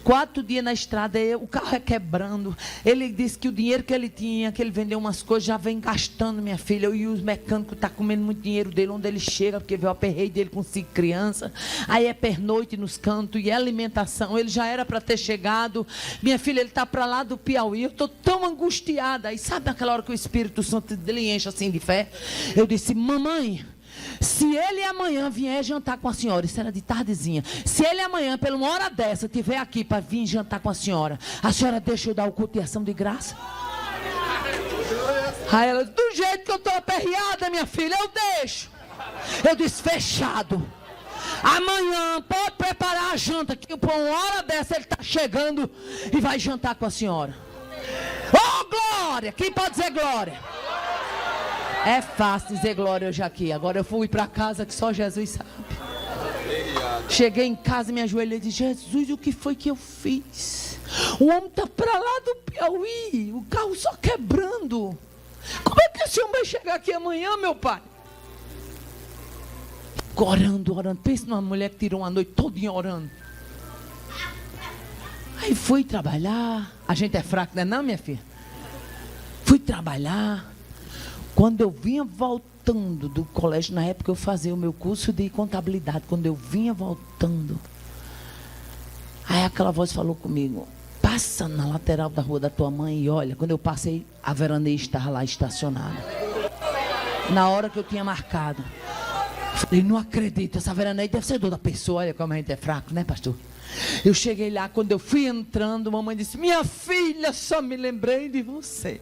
4 dias na estrada, o carro é quebrando. Ele disse que o dinheiro que ele tinha, que ele vendeu umas coisas, já vem gastando, minha filha. E os mecânicos estão comendo muito dinheiro dele, onde ele chega, porque vê o aperreio dele com 5 crianças. Aí é pernoite nos cantos, e é alimentação. Ele já era para ter chegado. Minha filha, ele está para lá do Piauí. Eu estou tão angustiada. E sabe naquela hora que o Espírito Santo dele enche assim de fé? Eu disse: mamãe, se ele amanhã vier jantar com a senhora, isso era de tardezinha, se ele amanhã, pela uma hora dessa, estiver aqui para vir jantar com a senhora deixa eu dar o culto de ação de graça? Aí ela: do jeito que eu estou aperreada, minha filha, eu deixo. Eu disse: fechado. Amanhã pode preparar a janta, que por uma hora dessa ele está chegando e vai jantar com a senhora. Oh, glória! Quem pode dizer glória? É fácil dizer glória hoje aqui. Agora eu fui para casa que só Jesus sabe. Cheguei em casa, me ajoelhei e disse: Jesus, o que foi que eu fiz? O homem está para lá do Piauí, o carro só quebrando. Como é que esse homem vai chegar aqui amanhã, meu pai? Orando. Pensa numa mulher que tirou uma noite todinha orando. Aí fui trabalhar. A gente é fraco, não é não, minha filha? Fui trabalhar. Quando eu vinha voltando do colégio, na época eu fazia o meu curso de contabilidade. Quando eu vinha voltando, aí aquela voz falou comigo: passa na lateral da rua da tua mãe e olha. Quando eu passei, a veraneia estava lá estacionada, na hora que eu tinha marcado. Falei: não acredito, essa veraneia deve ser da pessoa. Olha como a gente é fraco, né, pastor? Eu cheguei lá, quando eu fui entrando, a mamãe disse: minha filha, só me lembrei de você.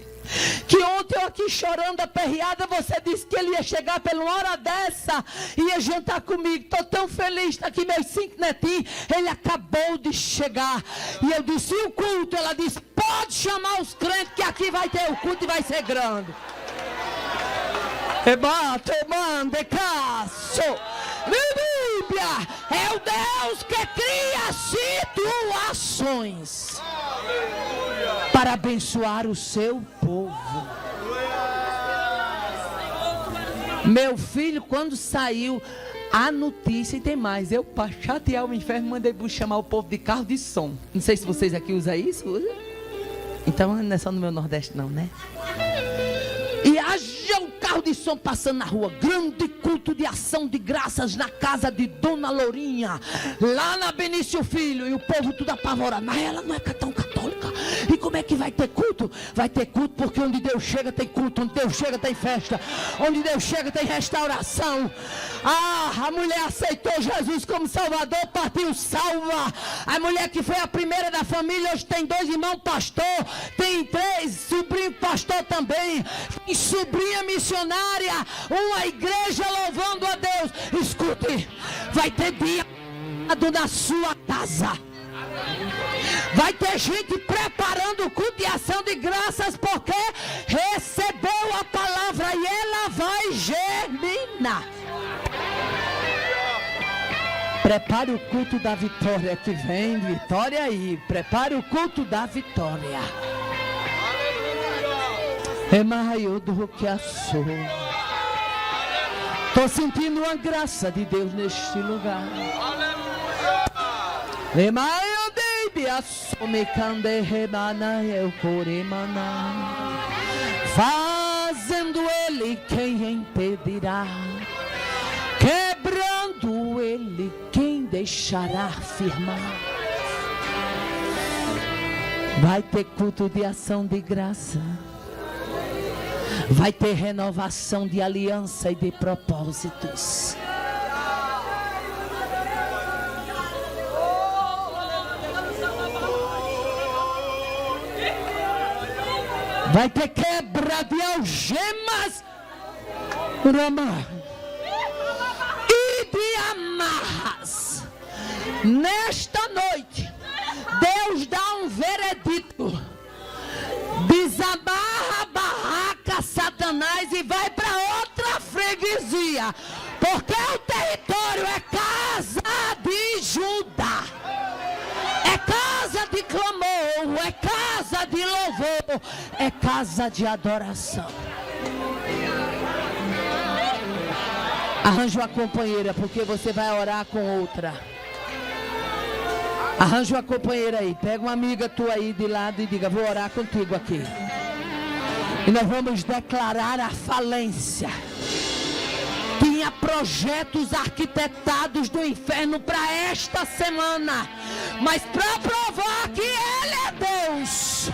Que ontem eu aqui chorando, aperreada, você disse que ele ia chegar pela uma hora dessa, ia jantar comigo. Estou tão feliz, está aqui meus 5 netinhos, ele acabou de chegar. E eu disse: e o culto? Ela disse: pode chamar os crentes, que aqui vai ter o culto e vai ser grande. Ebate, mande, caço. Bíblia é o Deus que cria situações para abençoar o seu povo. Meu filho, quando saiu, A notícia, e tem mais, eu para chatear o inferno mandei chamar o povo de carro de som. Não sei se vocês aqui usam isso. Então não é só no meu Nordeste não, né? E haja um carro de som passando na rua. Grande culto de ação de graças na casa de Dona Lourinha, lá na Benício Filho. E o povo tudo apavorado. Mas ela não é tão católica. E como é que vai ter culto? Vai ter culto porque onde Deus chega tem culto. Onde Deus chega tem festa. Onde Deus chega tem restauração. A mulher aceitou Jesus como Salvador, partiu salva. A mulher que foi a primeira da família, hoje tem 2 irmãos pastor, tem 3 sobrinhos pastor também, tem sobrinha missionária, uma igreja louvando a Deus. Escute, vai ter dia na sua casa. Vai ter gente preparando o culto de ação de graças porque recebeu a palavra e ela vai germinar. Prepare o culto da vitória que vem, vitória aí. Prepare o culto da vitória. É maior do que a sua. Estou sentindo a graça de Deus neste lugar. É maior de assome cande remana eu coremana. Fazendo ele quem impedirá. Quebrando ele, quem deixará firmar? Vai ter culto de ação de graça. Vai ter renovação de aliança e de propósitos. Vai ter quebra de algemas. Rama. De amarras. Nesta noite Deus dá um veredito. Desamarra a barraca Satanás e vai para outra freguesia, porque o território é casa de Judá, é casa de clamor, é casa de louvor, é casa de adoração. Arranja uma companheira, porque você vai orar com outra. Arranja uma companheira aí. Pega uma amiga tua aí de lado e diga: vou orar contigo aqui. E nós vamos declarar a falência. Tinha projetos arquitetados do inferno para esta semana. Mas para provar que Ele é Deus,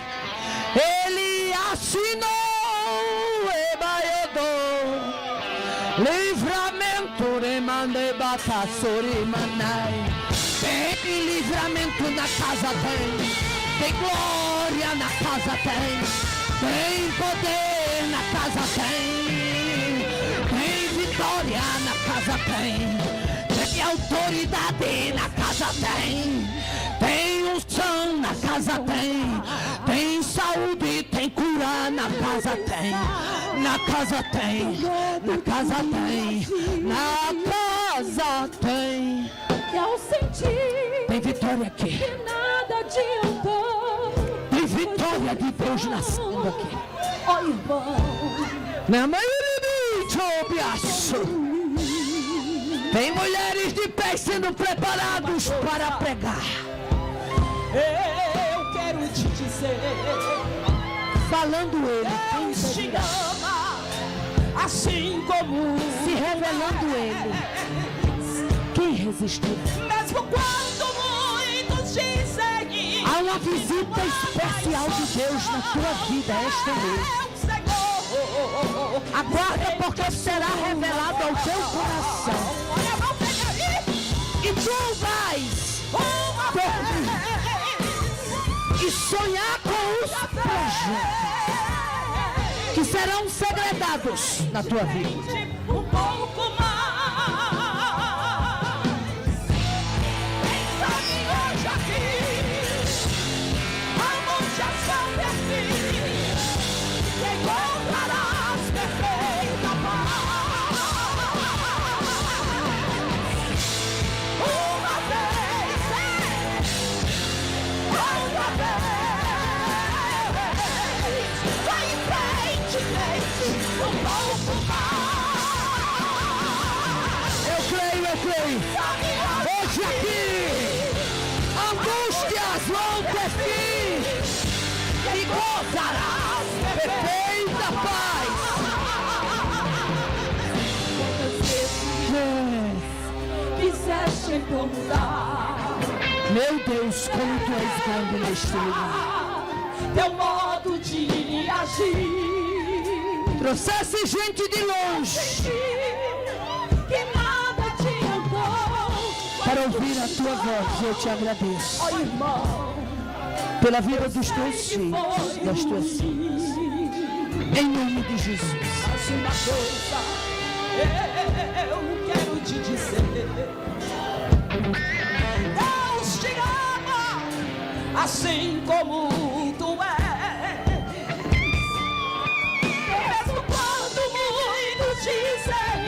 Ele assinou livramento, remande batassori manai. Tem livramento na casa, tem glória na casa, tem poder na casa, tem vitória na casa, tem autoridade na casa, tem unção na casa, tem saúde, tem cura na casa, na casa tem, na casa tem, na casa tem. E ao sentir tem vitória aqui, que nada adiantou, tem vitória de Deus nascendo aqui. ó irmão, Na maioria tem mulheres de pé sendo preparados para pregar. eu quero te dizer, Falando ele, Deus te ama, assim como se revelando ele, quem resistiu? mesmo quando muitos dizem, Há uma visita especial de Deus na tua vida esta noite. Senhor, Aguarda, porque será revelado ao teu coração. olha a mão, pega aí, E tu vais uma vez, e sonhar com os projetos que serão segredados na tua vida. um pouco mais. Pensa que hoje aqui, aonde a sua perfil, encontrarás perfeita paz. Uma vez, outra vez, vai em frente, um pouco mais. fim. Hoje aqui, angústias vão ter fim. E gozarás perfeita paz. Quiseste incomodar Meu Deus, como tu és grande neste lugar. teu modo de agir, Trouxesse gente de longe que nada adiantou. para ouvir a tua voz. Eu te agradeço Ó irmão, pela vida dos teus filhos, das tuas filhas. Em nome de Jesus. mas uma coisa eu quero te dizer: Deus te ama assim como tu és. Mesmo quando muitos dizem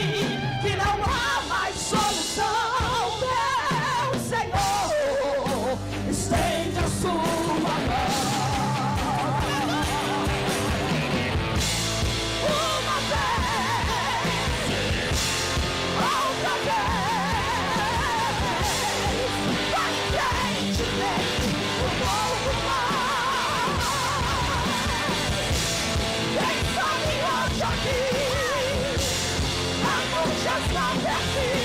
que não há mais solução, meu Senhor estende a sua mão. Uma vez, outra vez, vai em frente, um pouco mais. Quem sabe hoje aqui, angústias não ter fim,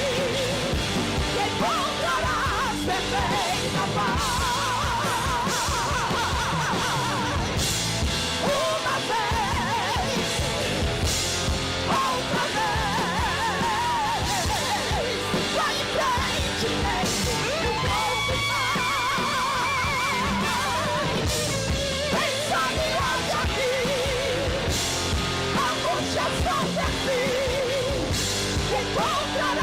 que encontrarás perfeita paz. Uma vez, outra vez, vai em frente, um pouco mais. Quem sabe hoje aqui, angústias vão ter fim, que encontrarás